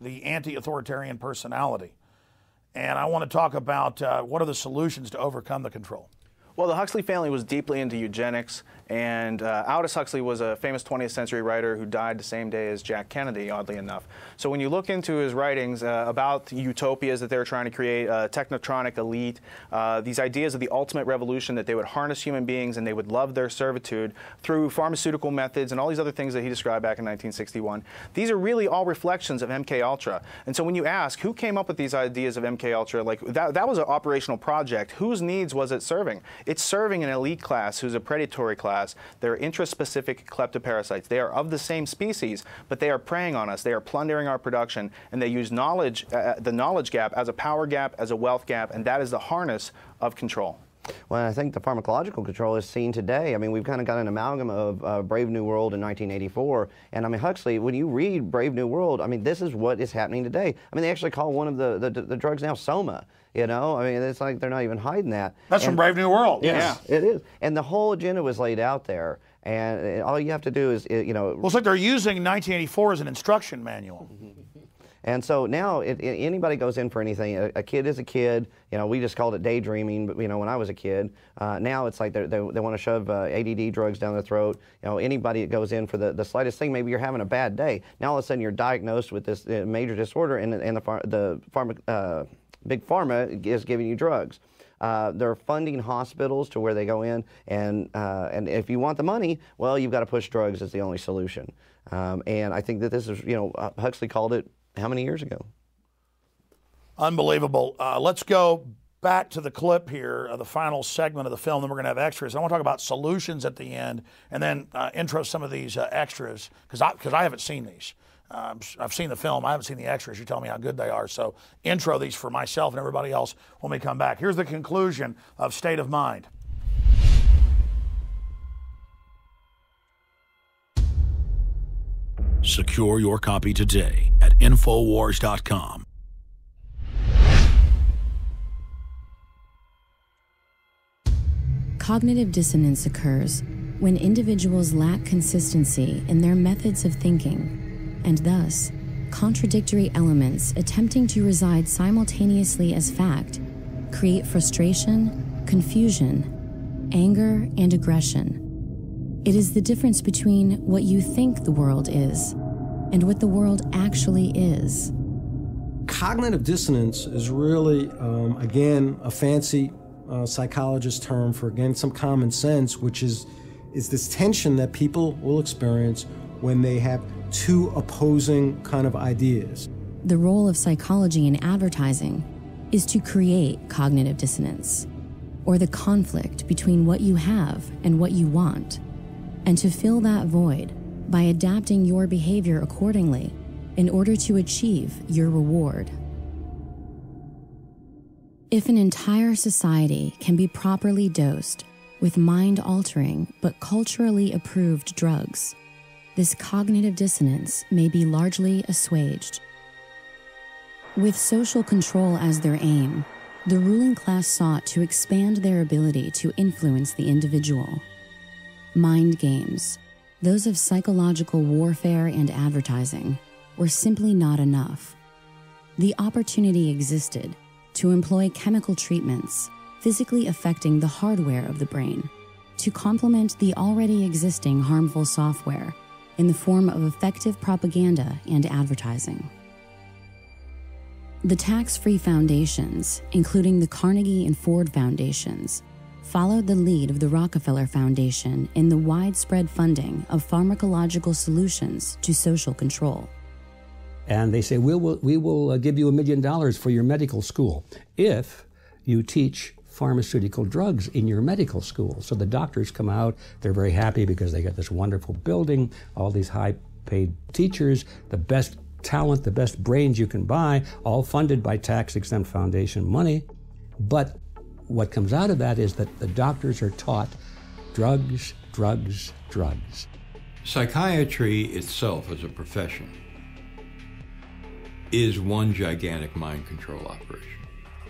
the anti-authoritarian personality. And I want to talk about what are the solutions to overcome the control. Well, the Huxley family was deeply into eugenics, and Aldous Huxley was a famous 20th century writer who died the same day as Jack Kennedy, oddly enough. So when you look into his writings about utopias that they were trying to create, a technotronic elite, these ideas of the ultimate revolution, that they would harness human beings and they would love their servitude through pharmaceutical methods and all these other things that he described back in 1961, these are really all reflections of MK Ultra. And so when you ask who came up with these ideas of MK Ultra, like that was an operational project. Whose needs was it serving? It's serving an elite class who's a predatory class. They're interest-specific kleptoparasites. They are of the same species, but they are preying on us. They are plundering our production, and they use knowledge, the knowledge gap, as a power gap, as a wealth gap, and that is the harness of control. Well, I think the pharmacological control is seen today. I mean, we've kind of got an amalgam of Brave New World in 1984. And I mean, Huxley, when you read Brave New World, I mean, this is what is happening today. I mean, they actually call one of the drugs now Soma. You know, I mean, it's like they're not even hiding that. That's from Brave New World. Yes, yeah, it is. And the whole agenda was laid out there. And all you have to do is, you know. Well, it's like they're using 1984 as an instruction manual. And so now anybody goes in for anything. A kid is a kid. You know, we just called it daydreaming, but, you know, when I was a kid. Now it's like they want to shove ADD drugs down their throat. You know, anybody that goes in for the slightest thing, maybe you're having a bad day. Now all of a sudden you're diagnosed with this major disorder, and Big Pharma is giving you drugs. They're funding hospitals to where they go in, and if you want the money, well, you've got to push drugs as the only solution. And I think that this is, you know, Huxley called it how many years ago? Unbelievable. Let's go back to the clip here, the final segment of the film, then we're going to have extras. I want to talk about solutions at the end, and then intro some of these extras, because I haven't seen these. I've seen the film. I haven't seen the extras. You tell me how good they are. So intro these for myself and everybody else when we come back. Here's the conclusion of State of Mind. Secure your copy today at Infowars.com. Cognitive dissonance occurs when individuals lack consistency in their methods of thinking, and thus, contradictory elements attempting to reside simultaneously as fact create frustration, confusion, anger, and aggression. It is the difference between what you think the world is and what the world actually is. Cognitive dissonance is really, again, a fancy psychologist term for, again, some common sense, which is this tension that people will experience when they have two opposing kind of ideas. The role of psychology in advertising is to create cognitive dissonance, or the conflict between what you have and what you want, and to fill that void by adapting your behavior accordingly in order to achieve your reward. If an entire society can be properly dosed with mind-altering but culturally approved drugs, this cognitive dissonance may be largely assuaged. With social control as their aim, the ruling class sought to expand their ability to influence the individual. Mind games, those of psychological warfare and advertising, were simply not enough. The opportunity existed to employ chemical treatments, physically affecting the hardware of the brain, to complement the already existing harmful software in the form of effective propaganda and advertising. The tax-free foundations, including the Carnegie and Ford Foundations, followed the lead of the Rockefeller Foundation in the widespread funding of pharmacological solutions to social control. And they say, we will give you $1 million for your medical school if you teach pharmaceutical drugs in your medical school. So the doctors come out, they're very happy because they got this wonderful building, all these high-paid teachers, the best talent, the best brains you can buy, all funded by tax-exempt foundation money. But what comes out of that is that the doctors are taught drugs, drugs, drugs. Psychiatry itself as a profession is one gigantic mind control operation.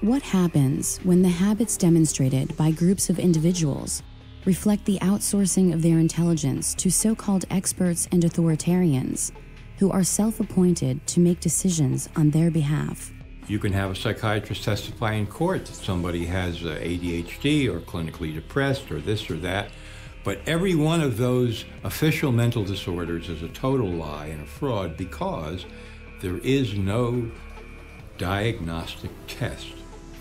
What happens when the habits demonstrated by groups of individuals reflect the outsourcing of their intelligence to so-called experts and authoritarians, who are self-appointed to make decisions on their behalf. You can have a psychiatrist testify in court that somebody has ADHD or clinically depressed or this or that, but every one of those official mental disorders is a total lie and a fraud because there is no diagnostic test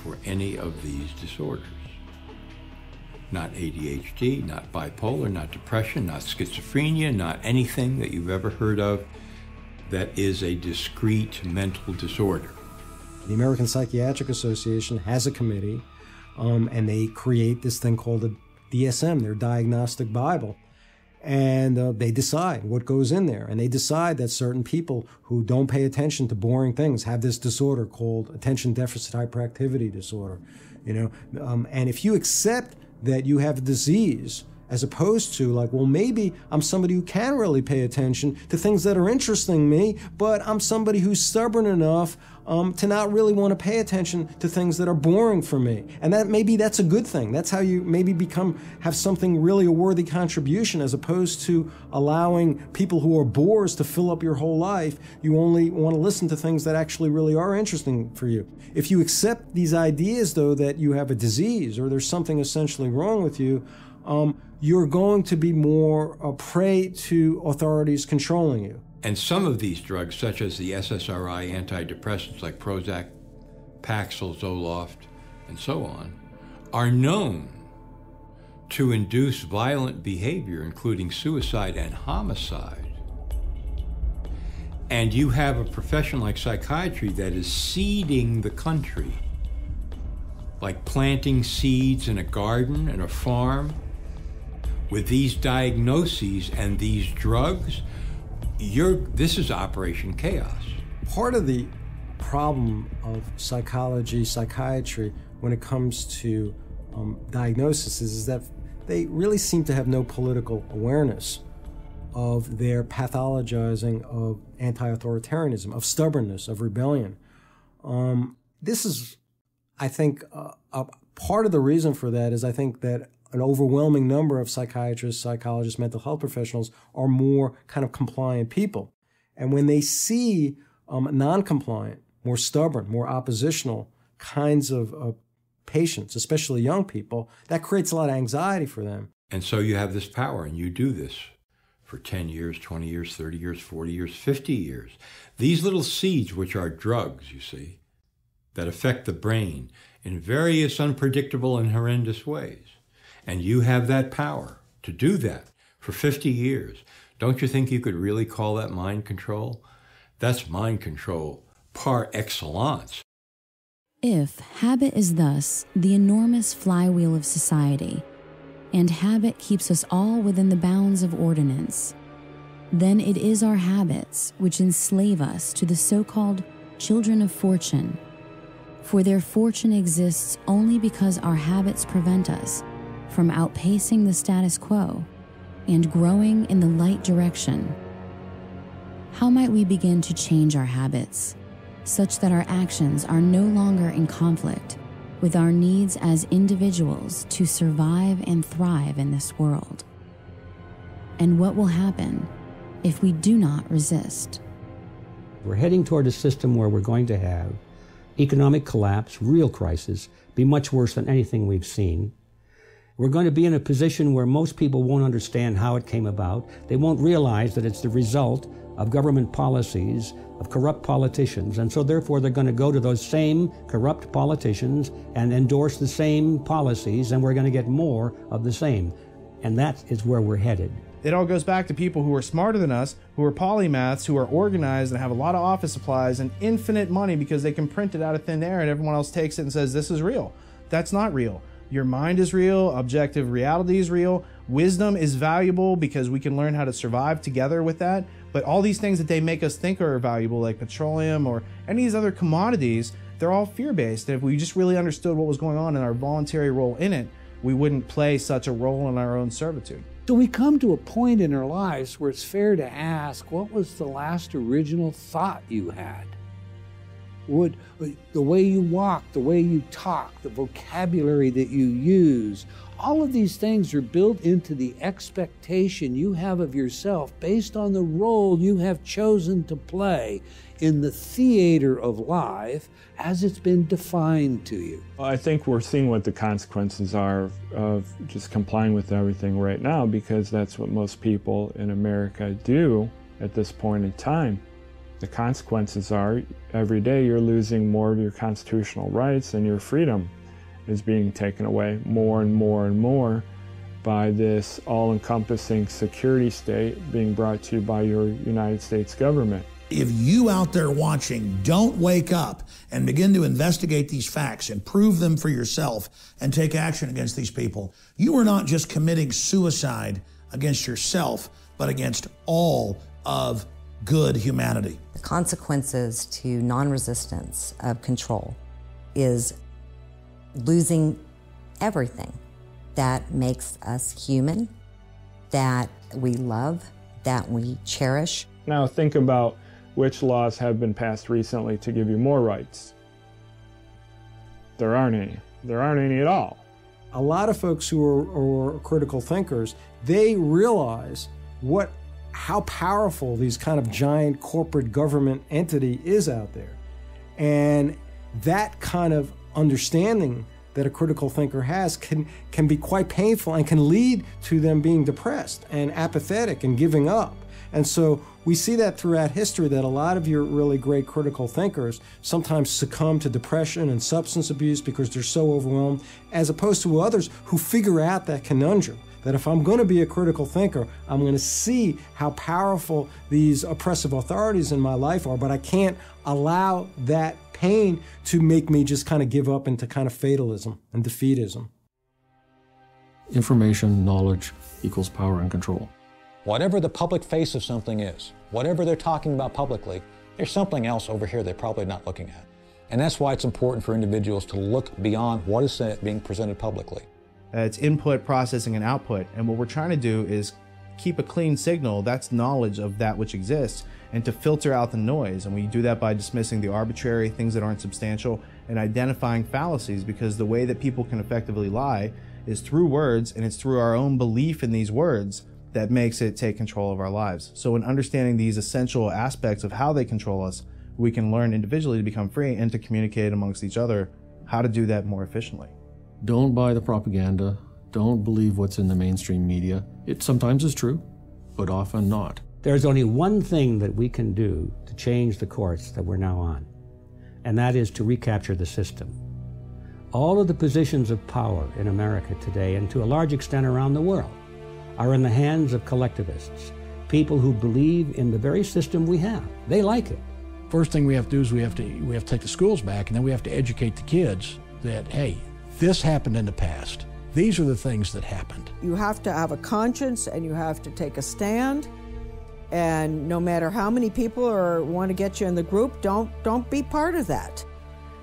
for any of these disorders. Not ADHD, not bipolar, not depression, not schizophrenia, not anything that you've ever heard of that is a discrete mental disorder. The American Psychiatric Association has a committee, and they create this thing called the DSM, their Diagnostic Bible. And they decide what goes in there. And they decide that certain people who don't pay attention to boring things have this disorder called attention deficit hyperactivity disorder. And if you accept that you have a disease, as opposed to like, well, maybe I'm somebody who can really pay attention to things that are interesting me, but I'm somebody who's stubborn enough to not really want to pay attention to things that are boring for me. And that maybe that's a good thing. That's how you maybe have something really a worthy contribution, as opposed to allowing people who are bores to fill up your whole life. You only want to listen to things that actually really are interesting for you. If you accept these ideas, though, that you have a disease or there's something essentially wrong with you, you're going to be more a prey to authorities controlling you. And some of these drugs, such as the SSRI antidepressants like Prozac, Paxil, Zoloft, and so on, are known to induce violent behavior, including suicide and homicide. And you have a profession like psychiatry that is seeding the country, like planting seeds in a garden and a farm. With these diagnoses and these drugs, this is Operation Chaos. Part of the problem of psychiatry, when it comes to diagnosis is that they really seem to have no political awareness of their pathologizing of anti-authoritarianism, of stubbornness, of rebellion. This is, I think, a part of the reason for that is I think that an overwhelming number of psychiatrists, psychologists, mental health professionals are more kind of compliant people. And when they see non-compliant, more stubborn, more oppositional kinds of patients, especially young people, that creates a lot of anxiety for them. And so you have this power, and you do this for 10 years, 20 years, 30 years, 40 years, 50 years. These little seeds, which are drugs, you see, that affect the brain in various unpredictable and horrendous ways. And you have that power to do that for 50 years. Don't you think you could really call that mind control? That's mind control par excellence. If habit is thus the enormous flywheel of society, and habit keeps us all within the bounds of ordinance, then it is our habits which enslave us to the so-called children of fortune. For their fortune exists only because our habits prevent us from outpacing the status quo and growing in the light direction. How might we begin to change our habits such that our actions are no longer in conflict with our needs as individuals to survive and thrive in this world? And what will happen if we do not resist? We're heading toward a system where we're going to have economic collapse, real crisis, be much worse than anything we've seen. We're going to be in a position where most people won't understand how it came about. They won't realize that it's the result of government policies, of corrupt politicians, and so therefore they're going to go to those same corrupt politicians and endorse the same policies, and we're going to get more of the same. And that is where we're headed. It all goes back to people who are smarter than us, who are polymaths, who are organized and have a lot of office supplies and infinite money because they can print it out of thin air and everyone else takes it and says, this is real. That's not real. Your mind is real, objective reality is real, wisdom is valuable because we can learn how to survive together with that, but all these things that they make us think are valuable, like petroleum or any of these other commodities, they're all fear-based. If we just really understood what was going on and our voluntary role in it, we wouldn't play such a role in our own servitude. So we come to a point in our lives where it's fair to ask, what was the last original thought you had? the way you walk, the way you talk, the vocabulary that you use. All of these things are built into the expectation you have of yourself based on the role you have chosen to play in the theater of life as it's been defined to you. I think we're seeing what the consequences are of just complying with everything right now, because that's what most people in America do at this point in time. The consequences are every day you're losing more of your constitutional rights, and your freedom is being taken away more and more and more by this all-encompassing security state being brought to you by your United States government. If you out there watching don't wake up and begin to investigate these facts and prove them for yourself and take action against these people, you are not just committing suicide against yourself, but against all of good humanity. The consequences to non-resistance of control is losing everything that makes us human, that we love, that we cherish. Now think about which laws have been passed recently to give you more rights. There aren't any. There aren't any at all. A lot of folks who are critical thinkers, they realize how powerful these kind of giant corporate government entity is out there. And that kind of understanding that a critical thinker has can be quite painful and can lead to them being depressed and apathetic and giving up. And so we see that throughout history, that a lot of your really great critical thinkers sometimes succumb to depression and substance abuse because they're so overwhelmed, as opposed to others who figure out that conundrum, that if I'm going to be a critical thinker, I'm going to see how powerful these oppressive authorities in my life are, but I can't allow that pain to make me just kind of give up into kind of fatalism and defeatism. Information, knowledge equals power and control. Whatever the public face of something is, whatever they're talking about publicly, there's something else over here they're probably not looking at. And that's why it's important for individuals to look beyond what is being presented publicly. It's input, processing, and output. And what we're trying to do is keep a clean signal, that's knowledge of that which exists, and to filter out the noise. And we do that by dismissing the arbitrary, things that aren't substantial, and identifying fallacies, because the way that people can effectively lie is through words, and it's through our own belief in these words that makes it take control of our lives. So in understanding these essential aspects of how they control us, we can learn individually to become free and to communicate amongst each other how to do that more efficiently. Don't buy the propaganda. Don't believe what's in the mainstream media. It sometimes is true, but often not. There's only one thing that we can do to change the course that we're now on, and that is to recapture the system. All of the positions of power in America today, and to a large extent around the world, are in the hands of collectivists, people who believe in the very system we have. They like it. First thing we have to do is we have to take the schools back, and then we have to educate the kids that, hey, this happened in the past. These are the things that happened. You have to have a conscience, and you have to take a stand. And no matter how many people want to get you in the group, don't be part of that,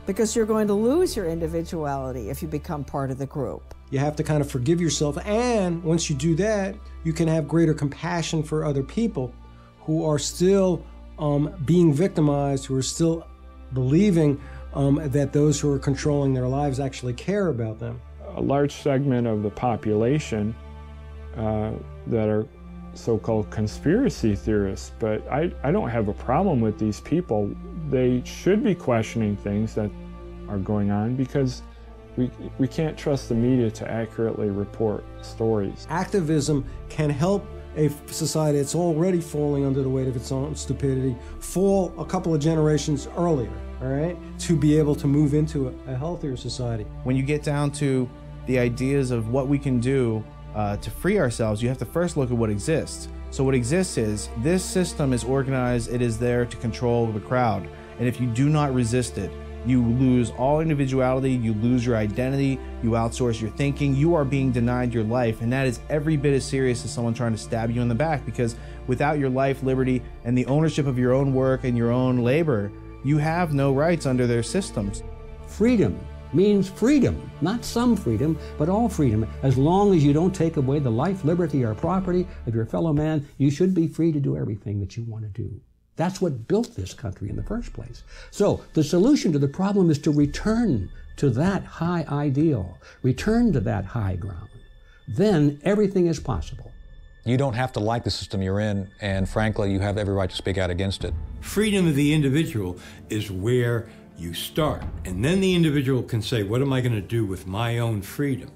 because you're going to lose your individuality if you become part of the group. You have to kind of forgive yourself, and once you do that, you can have greater compassion for other people who are still being victimized, who are still believing that those who are controlling their lives actually care about them. A large segment of the population that are so-called conspiracy theorists, but I don't have a problem with these people. They should be questioning things that are going on, because we can't trust the media to accurately report stories. Activism can help a society that's already falling under the weight of its own stupidity fall a couple of generations earlier, all right, to be able to move into a healthier society. When you get down to the ideas of what we can do to free ourselves, you have to first look at what exists. So what exists is this system is organized, it is there to control the crowd. And if you do not resist it, you lose all individuality, you lose your identity, you outsource your thinking, you are being denied your life. And that is every bit as serious as someone trying to stab you in the back, because without your life, liberty, and the ownership of your own work and your own labor, you have no rights under their systems. Freedom means freedom, not some freedom, but all freedom. As long as you don't take away the life, liberty, or property of your fellow man, you should be free to do everything that you want to do. That's what built this country in the first place. So the solution to the problem is to return to that high ideal, return to that high ground. Then everything is possible. You don't have to like the system you're in, and frankly, you have every right to speak out against it. Freedom of the individual is where you start. And then the individual can say, what am I going to do with my own freedom?